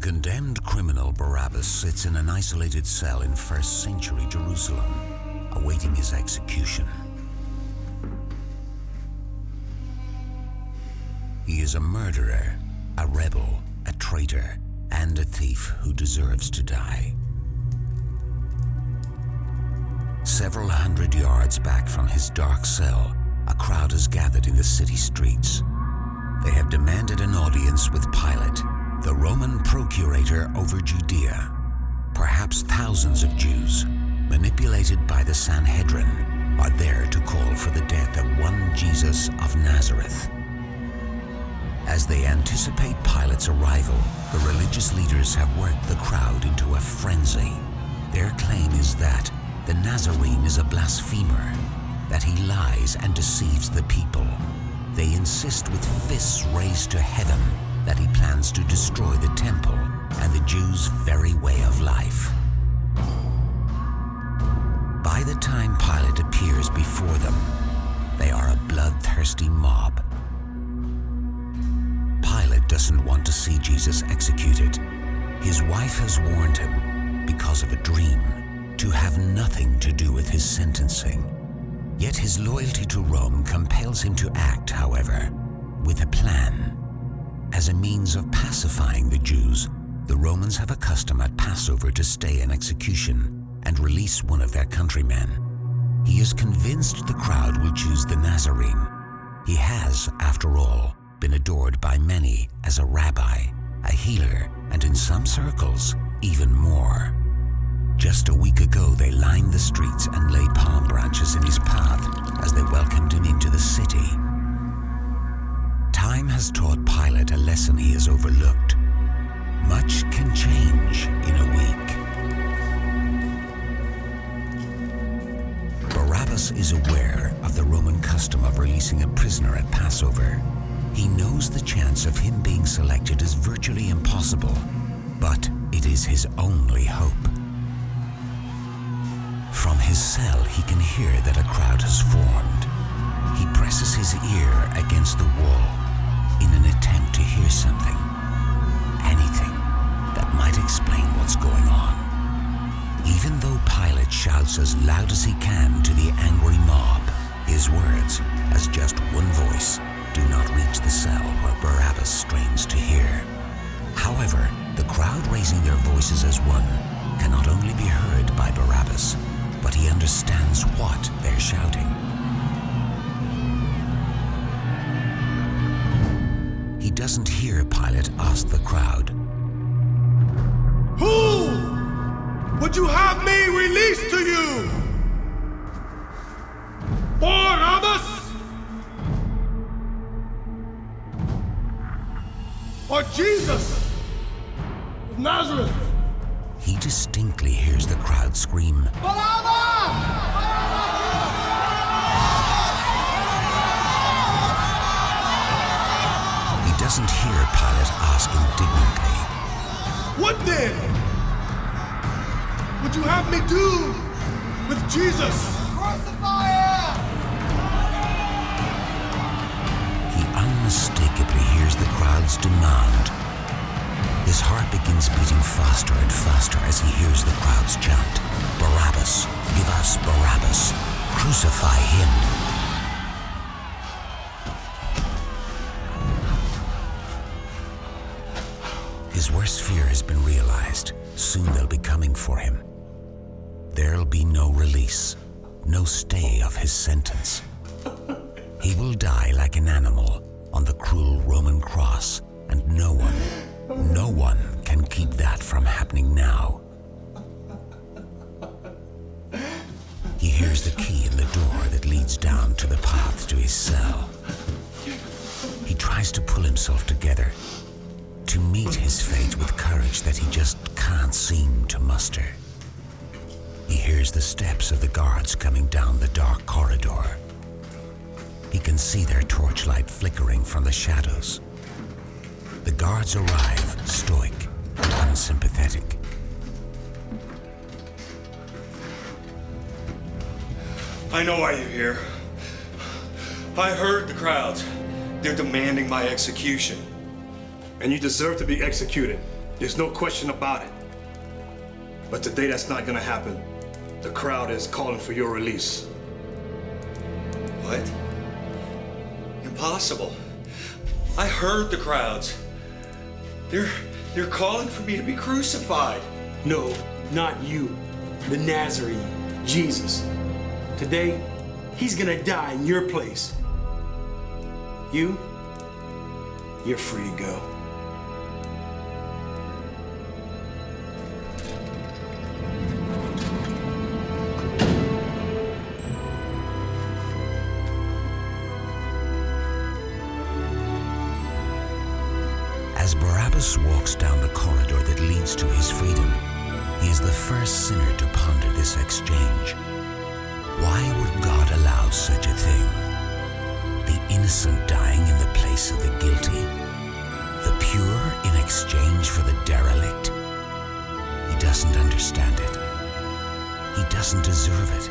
condemned criminal Barabbas sits in an isolated cell in 1st century Jerusalem, awaiting his execution. He is a murderer, a rebel, a traitor, and a thief who deserves to die. Several hundred yards back from his dark cell, a crowd has gathered in the city streets. They have demanded an audience with Pilate, the Roman procurator over Judea. Perhaps thousands of Jews, manipulated by the Sanhedrin, are there to call for the death of one Jesus of Nazareth. As they anticipate Pilate's arrival, the religious leaders have worked the crowd into a frenzy. Their claim is that the Nazarene is a blasphemer, that he lies and deceives the people. They insist with fists raised to heaven that he plans to destroy the temple and the Jews' very way of life. By the time Pilate appears before them, they are a bloodthirsty mob. Pilate doesn't want to see Jesus executed. His wife has warned him, because of a dream, to have nothing to do with his sentencing. Yet his loyalty to Rome compels him to act, however, with a plan. As a means of pacifying the Jews, the Romans have a custom at Passover to stay an execution and release one of their countrymen. He is convinced the crowd will choose the Nazarene. He has, after all, been adored by many as a rabbi, a healer, and in some circles, even more. Just a week ago, they lined the streets and laid palm branches in his path as they welcomed him into the city. Time has taught Pilate a lesson he has overlooked. Much can change in a week. Barabbas is aware of the Roman custom of releasing a prisoner at Passover. He knows the chance of him being selected is virtually impossible, but it is his only hope. From his cell, he can hear that a crowd has formed. He presses his ear against the wall in an attempt to hear something, anything that might explain what's going on. Even though Pilate shouts as loud as he can to the angry mob, his words, as just one voice, do not reach the cell where Barabbas strains to hear. However, the crowd raising their voices as one can not only be heard by Barabbas, but he understands what they're shouting. He doesn't hear Pilate ask the crowd, "Who would you have me release to you? Barabbas or Jesus of Nazareth?" He distinctly hears the crowd scream, Barabbas! He doesn't hear Pilate ask indignantly, "What then would you have me do with Jesus?" Crucify him! He unmistakably hears the crowd's demand. His heart begins beating faster and faster as he hears the crowds chant, "Barabbas, give us Barabbas, crucify him." His worst fear has been realized. Soon they'll be coming for him. There'll be no release, no stay of his sentence. He will die like an animal on the cruel Roman cross, and no one can keep that from happening now. He hears the key in the door that leads down to the path to his cell. He tries to pull himself together, to meet his fate with courage that he just can't seem to muster. He hears the steps of the guards coming down the dark corridor. He can see their torchlight flickering from the shadows. The guards arrive, stoic and unsympathetic. "I know why you're here. I heard the crowds. They're demanding my execution." And you deserve to be executed. There's no question about it. But today that's not gonna happen. The crowd is calling for your release. What? Impossible. I heard the crowds. They're calling for me to be crucified. No, not you. The Nazarene, Jesus. Today, he's gonna die in your place. You're free to go. As Barabbas walks down the corridor that leads to his freedom, he is the first sinner to ponder this exchange. Why would God allow such a thing? The innocent dying in the place of the guilty? The pure in exchange for the derelict? He doesn't understand it. He doesn't deserve it.